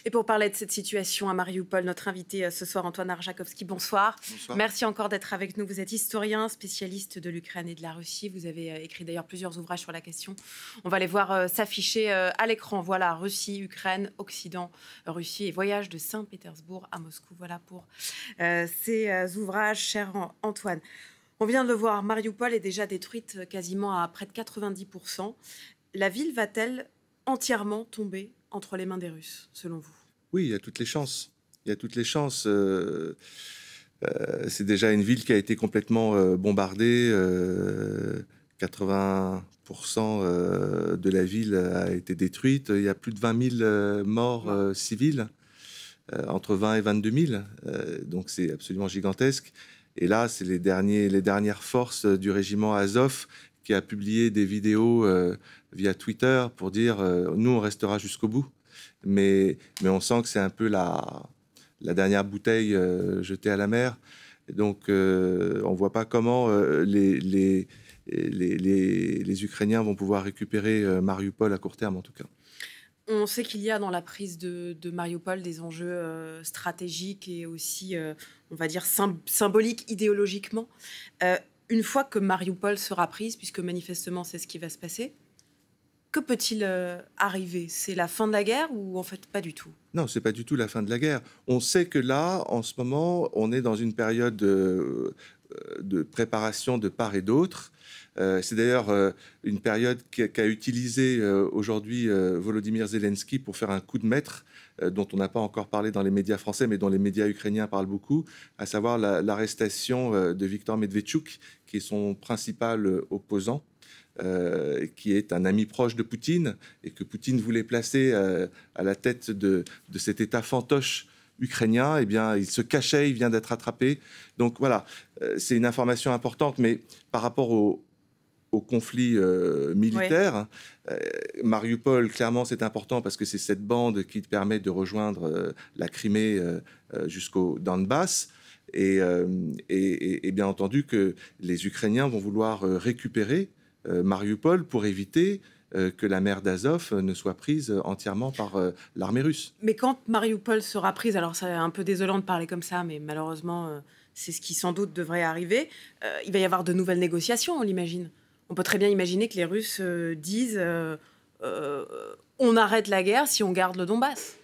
Et pour parler de cette situation à Mariupol, notre invité ce soir, Antoine Arjakovski, bonsoir. Bonsoir. Merci encore d'être avec nous. Vous êtes historien, spécialiste de l'Ukraine et de la Russie. Vous avez écrit d'ailleurs plusieurs ouvrages sur la question. On va les voir s'afficher à l'écran. Voilà, Russie, Ukraine, Occident, Russie et voyage de Saint-Pétersbourg à Moscou. Voilà pour ces ouvrages, cher Antoine. On vient de le voir, Mariupol est déjà détruite quasiment à près de 90%. La ville va-t-elle entièrement tomber entre les mains des Russes, selon vous? Oui, il y a toutes les chances. Il y a toutes les chances. C'est déjà une ville qui a été complètement bombardée. 80% de la ville a été détruite. Il y a plus de 20 000 morts civils, entre 20 et 22 000. Donc c'est absolument gigantesque. Et là, c'est les dernières forces du régiment Azov qui a publié des vidéos via Twitter pour dire nous, on restera jusqu'au bout. Mais on sent que c'est un peu la dernière bouteille jetée à la mer. Et donc, on ne voit pas comment les Ukrainiens vont pouvoir récupérer Mariupol à court terme, en tout cas. On sait qu'il y a dans la prise de Mariupol des enjeux stratégiques et aussi, on va dire, symboliques idéologiquement. Une fois que Mariupol sera prise, puisque manifestement c'est ce qui va se passer, que peut-il arriver? C'est la fin de la guerre ou en fait pas du tout? Non, c'est pas du tout la fin de la guerre. On sait que là, en ce moment, on est dans une période de préparation de part et d'autre. C'est d'ailleurs une période qu'a utilisée aujourd'hui Volodymyr Zelensky pour faire un coup de maître dont on n'a pas encore parlé dans les médias français, mais dont les médias ukrainiens parlent beaucoup, à savoir l'arrestation de Viktor Medvedchuk, qui est son principal opposant. Qui est un ami proche de Poutine et que Poutine voulait placer à la tête de cet État fantoche ukrainien. Eh bien, il se cachait, il vient d'être attrapé. Donc voilà, c'est une information importante, mais par rapport au conflit militaire, Mariupol, clairement, c'est important parce que c'est cette bande qui permet de rejoindre la Crimée jusqu'au Donbass. Et bien entendu que les Ukrainiens vont vouloir récupérer Mariupol pour éviter que la mer d'Azov ne soit prise entièrement par l'armée russe. Mais quand Mariupol sera prise, alors c'est un peu désolant de parler comme ça, mais malheureusement, c'est ce qui sans doute devrait arriver, il va y avoir de nouvelles négociations, on l'imagine. On peut très bien imaginer que les Russes disent on arrête la guerre si on garde le Donbass.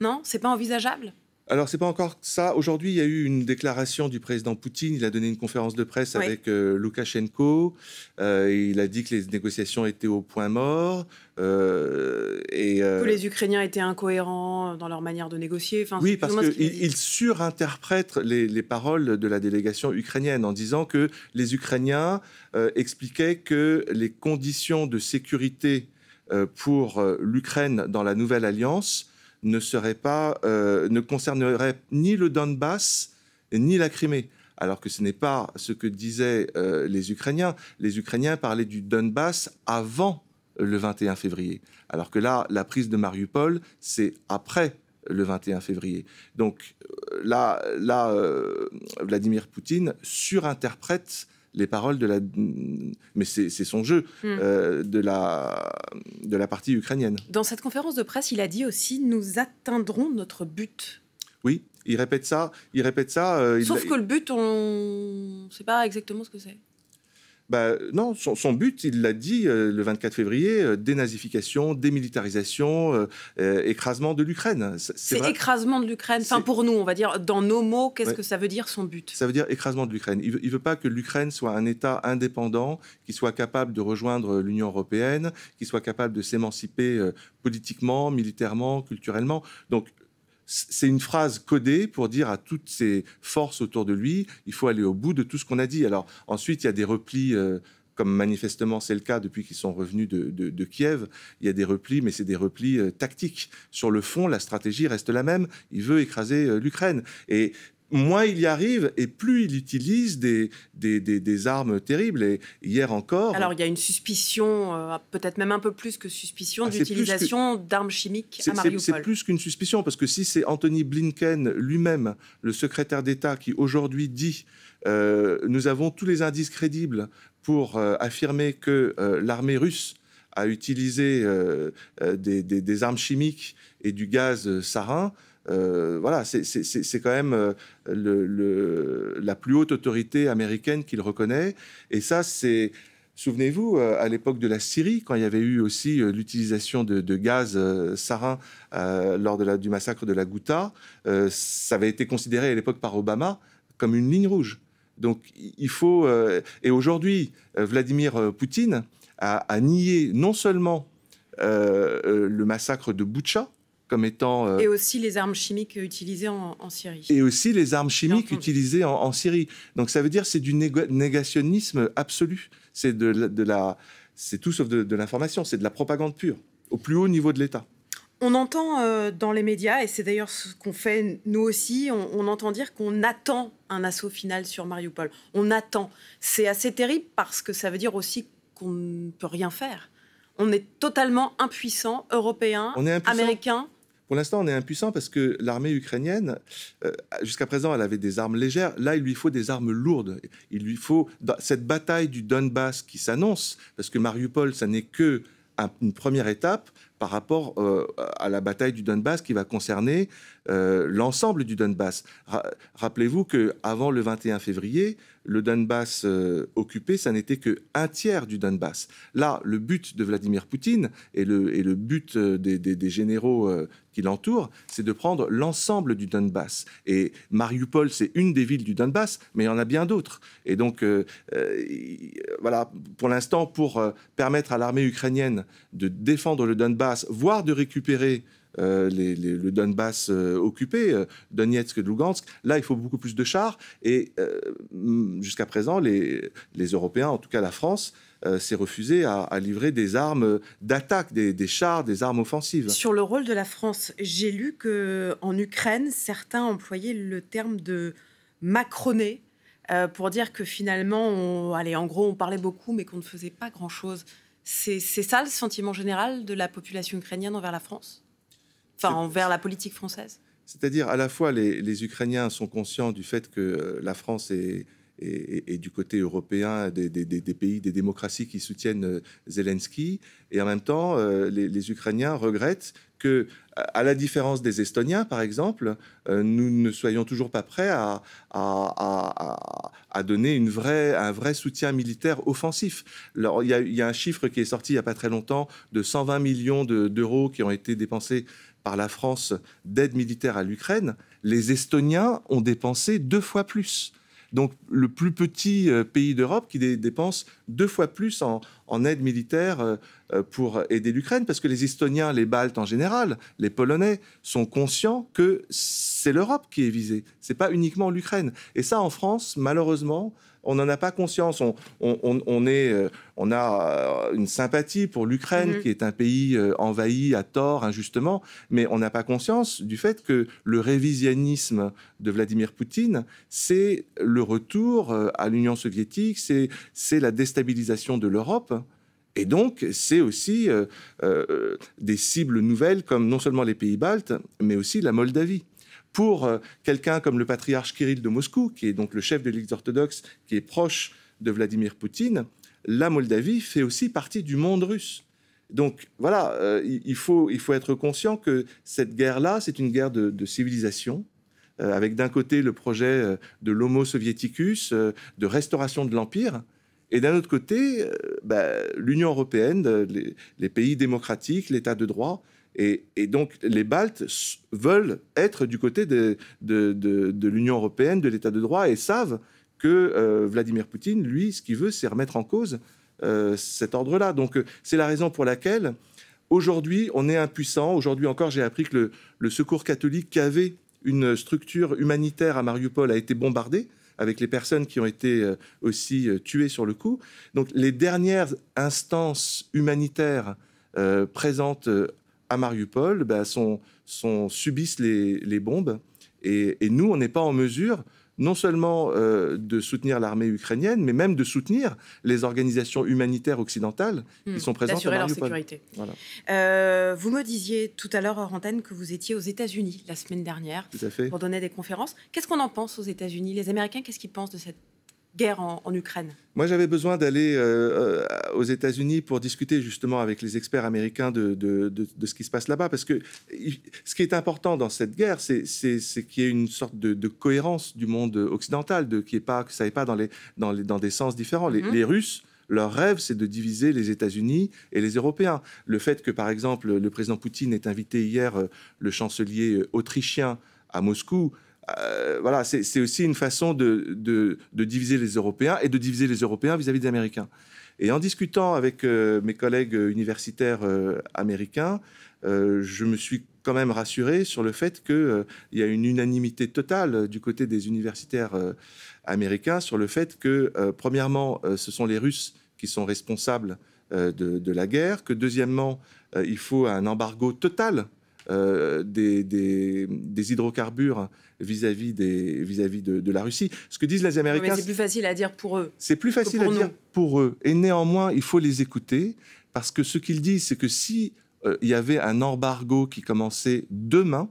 Non, c'est pas envisageable? Alors, c'est pas encore ça. Aujourd'hui, il y a eu une déclaration du président Poutine. Il a donné une conférence de presse avec Loukachenko. Il a dit que les négociations étaient au point mort. Que les Ukrainiens étaient incohérents dans leur manière de négocier. Enfin, oui, parce qu'ils surinterprètent les paroles de la délégation ukrainienne en disant que les Ukrainiens expliquaient que les conditions de sécurité pour l'Ukraine dans la nouvelle alliance ne concernerait ni le Donbass ni la Crimée. Alors que ce n'est pas ce que disaient les Ukrainiens. Les Ukrainiens parlaient du Donbass avant le 21 février. Alors que là, la prise de Mariupol, c'est après le 21 février. Donc là, Vladimir Poutine surinterprète les paroles mais c'est son jeu, de la partie ukrainienne. Dans cette conférence de presse, il a dit aussi « Nous atteindrons notre but ». Oui, il répète ça. Sauf que le but, on ne sait pas exactement ce que c'est. Non, son but, il l'a dit le 24 février, dénazification, démilitarisation, écrasement de l'Ukraine. C'est écrasement de l'Ukraine. Enfin, pour nous, on va dire, dans nos mots, qu'est-ce que ça veut dire son but? Ça veut dire écrasement de l'Ukraine. Il ne veut pas que l'Ukraine soit un État indépendant, qui soit capable de rejoindre l'Union européenne, qui soit capable de s'émanciper politiquement, militairement, culturellement. Donc, c'est une phrase codée pour dire à toutes ces forces autour de lui, il faut aller au bout de tout ce qu'on a dit. Alors ensuite, il y a des replis, comme manifestement c'est le cas depuis qu'ils sont revenus de Kiev. Il y a des replis, mais c'est des replis tactiques. Sur le fond, la stratégie reste la même. Il veut écraser l'Ukraine. Et moins il y arrive et plus il utilise des armes terribles. Et hier encore... Alors, il y a une suspicion, peut-être même un peu plus que suspicion, d'utilisation d'armes chimiques à Mariupol. C'est plus qu'une suspicion, parce que si c'est Anthony Blinken lui-même, le secrétaire d'État, qui aujourd'hui dit nous avons tous les indices crédibles pour affirmer que l'armée russe à utiliser des armes chimiques et du gaz sarin, voilà, c'est quand même la plus haute autorité américaine qui le reconnaît. Et ça, c'est... Souvenez-vous, à l'époque de la Syrie, quand il y avait eu aussi l'utilisation de gaz sarin lors du massacre de la Ghouta, ça avait été considéré à l'époque par Obama comme une ligne rouge. Donc il faut... et aujourd'hui, Vladimir Poutine a nié non seulement le massacre de Boutcha, comme étant... et aussi les armes chimiques utilisées en Syrie. Et aussi les armes chimiques utilisées en Syrie. Donc ça veut dire que c'est du négationnisme absolu. C'est c'est tout sauf de l'information, c'est de la propagande pure, au plus haut niveau de l'État. On entend dans les médias, et c'est d'ailleurs ce qu'on fait nous aussi, on entend dire qu'on attend un assaut final sur Mariupol. On attend. C'est assez terrible parce que ça veut dire aussi qu'on ne peut rien faire. On est totalement impuissant, européen, américain. Pour l'instant, on est impuissant parce que l'armée ukrainienne, jusqu'à présent, elle avait des armes légères. Là, il lui faut des armes lourdes. Il lui faut cette bataille du Donbass qui s'annonce, parce que Mariupol, ça n'est que une première étape par rapport à la bataille du Donbass qui va concerner l'ensemble du Donbass. Rappelez-vous qu'avant le 21 février, le Donbass occupé, ça n'était qu'un tiers du Donbass. Là, le but de Vladimir Poutine et le but des généraux qui l'entourent, c'est de prendre l'ensemble du Donbass. Et Mariupol, c'est une des villes du Donbass, mais il y en a bien d'autres. Et donc, voilà, pour l'instant, pour permettre à l'armée ukrainienne de défendre le Donbass, voire de récupérer le Donbass occupé, Donetsk et Lugansk, là, il faut beaucoup plus de chars. Et jusqu'à présent, les Européens, en tout cas la France, s'est refusé à livrer des armes d'attaque, des chars, des armes offensives. Sur le rôle de la France, j'ai lu qu'en Ukraine, certains employaient le terme de Macroner pour dire que finalement, en gros, on parlait beaucoup, mais qu'on ne faisait pas grand-chose. C'est ça le sentiment général de la population ukrainienne envers la France ? Enfin, envers la politique française. C'est-à-dire, à la fois, les Ukrainiens sont conscients du fait que la France est du côté européen des pays, des démocraties qui soutiennent Zelensky, et en même temps, les Ukrainiens regrettent que, à la différence des Estoniens, par exemple, nous ne soyons toujours pas prêts à donner un vrai soutien militaire offensif. Alors, il y a un chiffre qui est sorti il n'y a pas très longtemps de 120 millions d'euros qui ont été dépensés par la France d'aide militaire à l'Ukraine. Les Estoniens ont dépensé 2 fois plus. Donc, le plus petit pays d'Europe qui dépense 2 fois plus en aide militaire pour aider l'Ukraine, parce que les Estoniens, les Baltes en général, les Polonais sont conscients que c'est l'Europe qui est visée. C'est pas uniquement l'Ukraine. Et ça, en France, malheureusement, on n'en a pas conscience. On a une sympathie pour l'Ukraine, qui est un pays envahi à tort, injustement, mais on n'a pas conscience du fait que le révisionnisme de Vladimir Poutine, c'est le retour à l'Union soviétique, c'est la déstabilisation de l'Europe. Et donc, c'est aussi des cibles nouvelles, comme non seulement les pays baltes, mais aussi la Moldavie. Pour quelqu'un comme le patriarche Kirill de Moscou, qui est donc le chef de l'Église orthodoxe, qui est proche de Vladimir Poutine, la Moldavie fait aussi partie du monde russe. Donc voilà, il faut être conscient que cette guerre-là, c'est une guerre de civilisation, avec d'un côté le projet de l'Homo soviéticus, de restauration de l'Empire, et d'un autre côté, l'Union européenne, les pays démocratiques, l'État de droit. Et donc, les Baltes veulent être du côté de l'Union européenne, de l'État de droit, et savent que Vladimir Poutine, lui, ce qu'il veut, c'est remettre en cause cet ordre-là. Donc, c'est la raison pour laquelle, aujourd'hui, on est impuissant. Aujourd'hui encore, j'ai appris que le Secours catholique, qui avait une structure humanitaire à Mariupol, a été bombardé, avec les personnes qui ont été aussi tuées sur le coup. Donc, les dernières instances humanitaires présentes à Mariupol subissent les bombes. Et nous, on n'est pas en mesure non seulement de soutenir l'armée ukrainienne, mais même de soutenir les organisations humanitaires occidentales qui sont présentes à Mariupol. D'assurer leur sécurité. Voilà. Vous me disiez tout à l'heure, hors antenne, que vous étiez aux États-Unis la semaine dernière tout à fait. Pour donner des conférences. Qu'est-ce qu'on en pense aux États-Unis? Les Américains, qu'est-ce qu'ils pensent guerre en Ukraine? Moi, j'avais besoin d'aller aux États-Unis pour discuter justement avec les experts américains de ce qui se passe là-bas. Parce que ce qui est important dans cette guerre, c'est qu'il y ait une sorte de cohérence du monde occidental, que ça n'aille pas dans des sens différents. Les Russes, leur rêve, c'est de diviser les États-Unis et les Européens. Le fait que, par exemple, le président Poutine ait invité hier le chancelier autrichien à Moscou, voilà, c'est aussi une façon de diviser les Européens et de diviser les Européens vis-à-vis des Américains. Et en discutant avec mes collègues universitaires américains, je me suis quand même rassuré sur le fait qu'il y a une unanimité totale du côté des universitaires américains sur le fait que, premièrement, ce sont les Russes qui sont responsables de la guerre, que deuxièmement, il faut un embargo total des hydrocarbures vis-à-vis de la Russie. Ce que disent les Américains... Mais c'est plus facile à dire pour eux. C'est plus facile à dire pour eux. Et néanmoins, il faut les écouter, parce que ce qu'ils disent, c'est que si il y avait un embargo qui commençait demain,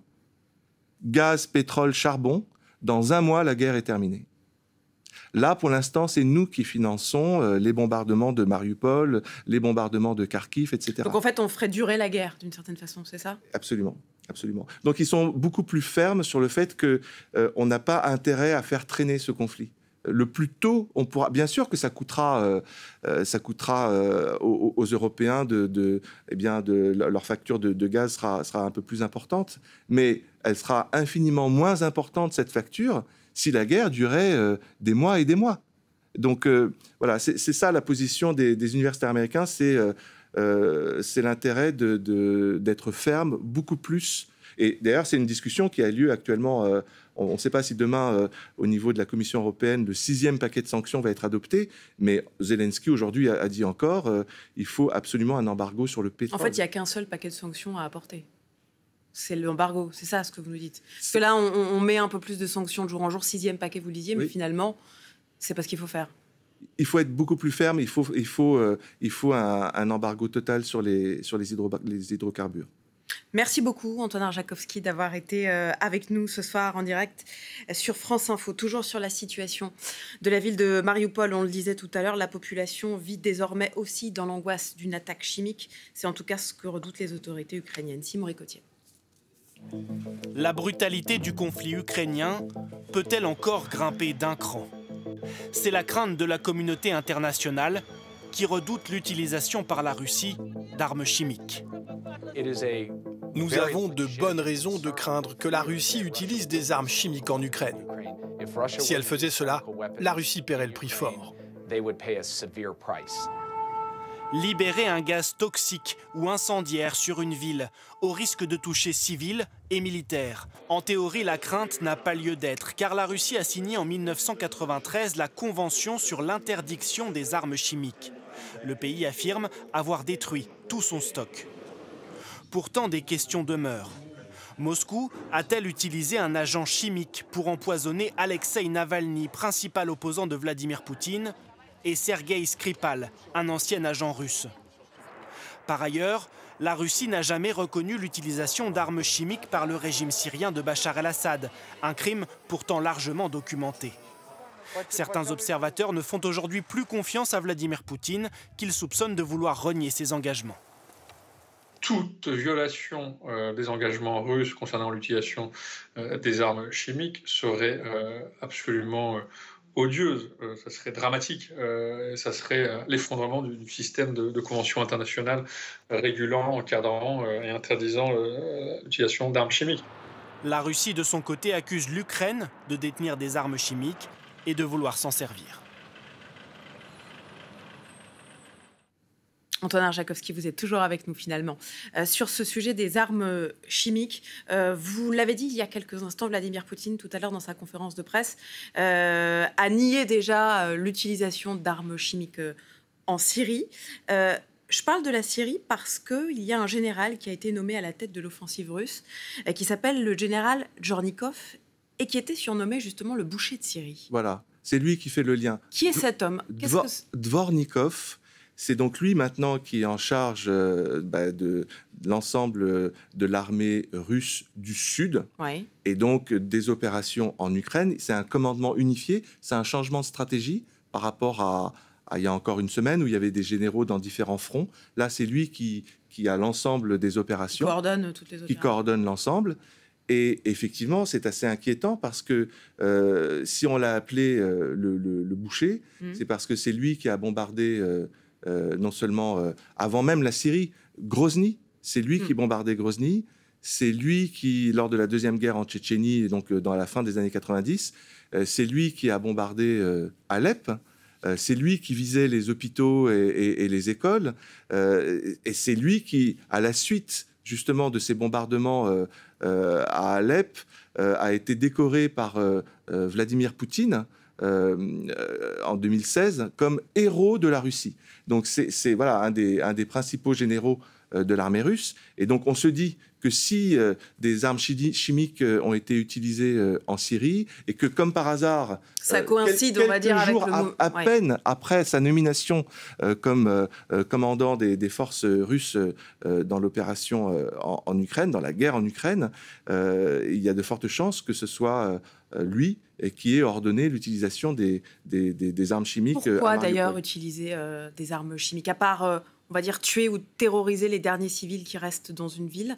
gaz, pétrole, charbon, dans un mois, la guerre est terminée. Là, pour l'instant, c'est nous qui finançons les bombardements de Mariupol, les bombardements de Kharkiv, etc. Donc en fait, on ferait durer la guerre, d'une certaine façon, c'est ça? Absolument. Absolument. Donc ils sont beaucoup plus fermes sur le fait qu'on n'a pas intérêt à faire traîner ce conflit. Le plus tôt, on pourra... Bien sûr que ça coûtera aux Européens leur facture de gaz sera un peu plus importante, mais elle sera infiniment moins importante, cette facture, si la guerre durait des mois et des mois. Donc voilà, c'est ça la position des universitaires américains, c'est l'intérêt d'être ferme beaucoup plus. Et d'ailleurs, c'est une discussion qui a lieu actuellement. On ne sait pas si demain, au niveau de la Commission européenne, le 6e paquet de sanctions va être adopté. Mais Zelensky, aujourd'hui, a dit encore il faut absolument un embargo sur le pétrole. En fait, il n'y a qu'un seul paquet de sanctions à apporter. C'est l'embargo, c'est ça ce que vous nous dites. Parce que là, on met un peu plus de sanctions de jour en jour, 6e paquet, vous le disiez, mais finalement, c'est pas ce qu'il faut faire. Il faut être beaucoup plus ferme, il faut un embargo total sur les hydrocarbures. Merci beaucoup, Antonin Arjakovsky, d'avoir été avec nous ce soir en direct sur France Info. Toujours sur la situation de la ville de Mariupol, on le disait tout à l'heure, la population vit désormais aussi dans l'angoisse d'une attaque chimique. C'est en tout cas ce que redoutent les autorités ukrainiennes. Simon Ricotier. La brutalité du conflit ukrainien peut-elle encore grimper d'un cran? C'est la crainte de la communauté internationale qui redoute l'utilisation par la Russie d'armes chimiques. Nous avons de bonnes raisons de craindre que la Russie utilise des armes chimiques en Ukraine. Si elle faisait cela, la Russie paierait le prix fort. Libérer un gaz toxique ou incendiaire sur une ville, au risque de toucher civils et militaires. En théorie, la crainte n'a pas lieu d'être, car la Russie a signé en 1993 la Convention sur l'interdiction des armes chimiques. Le pays affirme avoir détruit tout son stock. Pourtant, des questions demeurent. Moscou a-t-elle utilisé un agent chimique pour empoisonner Alexeï Navalny, principal opposant de Vladimir Poutine, et Sergueï Skripal, un ancien agent russe? Par ailleurs, la Russie n'a jamais reconnu l'utilisation d'armes chimiques par le régime syrien de Bachar el-Assad, un crime pourtant largement documenté. Certains observateurs ne font aujourd'hui plus confiance à Vladimir Poutine, qu'ils soupçonnent de vouloir renier ses engagements. Toute violation des engagements russes concernant l'utilisation des armes chimiques serait absolument odieuse, ça serait dramatique, ça serait l'effondrement du système de conventions internationales régulant, encadrant et interdisant l'utilisation d'armes chimiques. La Russie, de son côté, accuse l'Ukraine de détenir des armes chimiques et de vouloir s'en servir. Antonin Arjakovsky, vous êtes toujours avec nous finalement. Sur ce sujet des armes chimiques, vous l'avez dit il y a quelques instants, Vladimir Poutine, tout à l'heure dans sa conférence de presse, a nié déjà l'utilisation d'armes chimiques en Syrie. Je parle de la Syrie parce qu'il y a un général qui a été nommé à la tête de l'offensive russe, qui s'appelle le général Djornikov, et qui était surnommé justement le boucher de Syrie. Voilà, c'est lui qui fait le lien. Qui est cet homme? Dvornikov, c'est donc lui maintenant qui est en charge de l'ensemble de l'armée russe du Sud, et donc des opérations en Ukraine. C'est un commandement unifié, c'est un changement de stratégie par rapport à il y a encore une semaine où il y avait des généraux dans différents fronts. Là, c'est lui qui a l'ensemble des opérations, coordonne toutes les qui coordonne l'ensemble. Et effectivement, c'est assez inquiétant parce que si on l'a appelé le boucher, c'est parce que c'est lui qui a bombardé non seulement avant même la Syrie, Grozny. C'est lui qui bombardait Grozny. C'est lui qui, lors de la Deuxième Guerre en Tchétchénie, donc dans la fin des années 90, c'est lui qui a bombardé Alep. C'est lui qui visait les hôpitaux et les écoles. Et c'est lui qui, à la suite justement de ces bombardements à Alep, a été décoré par Vladimir Poutine en 2016 comme héros de la Russie. Donc c'est voilà, un des principaux généraux de l'armée russe. Et donc on se dit que si des armes chimiques ont été utilisées en Syrie et que, comme par hasard, ça coïncide, on va dire, avec le mot. À peine après sa nomination comme commandant des forces russes dans l'opération en Ukraine, dans la guerre en Ukraine, il y a de fortes chances que ce soit lui qui ait ordonné l'utilisation des armes chimiques. Pourquoi d'ailleurs utiliser des armes chimiques, à part, on va dire, tuer ou terroriser les derniers civils qui restent dans une ville?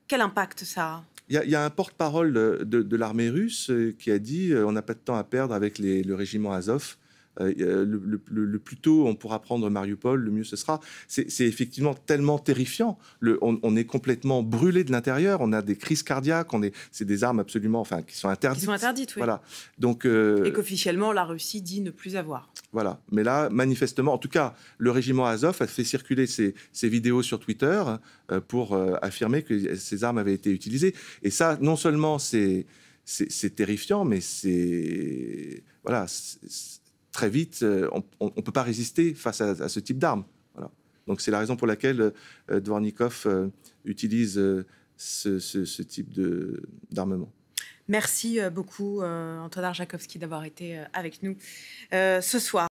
Quel impact ça a? Il y a un porte-parole de l'armée russe qui a dit on n'a pas de temps à perdre avec le régiment Azov. Le plus tôt on pourra prendre Mariupol, le mieux ce sera. C'est effectivement tellement terrifiant. On est complètement brûlé de l'intérieur. On a des crises cardiaques. C'est des armes absolument, enfin, qui sont interdites. Qui sont interdites, oui. Voilà. Donc, et qu'officiellement la Russie dit ne plus avoir. Voilà. Mais là, manifestement, en tout cas, le régiment Azov a fait circuler ces vidéos sur Twitter pour affirmer que ces armes avaient été utilisées. Et ça, non seulement c'est terrifiant, mais c'est voilà. Très vite, on ne peut pas résister face à ce type d'armes. Voilà. Donc c'est la raison pour laquelle Dvornikov utilise ce type d'armement. Merci beaucoup, Anton Arjakovski, d'avoir été avec nous ce soir.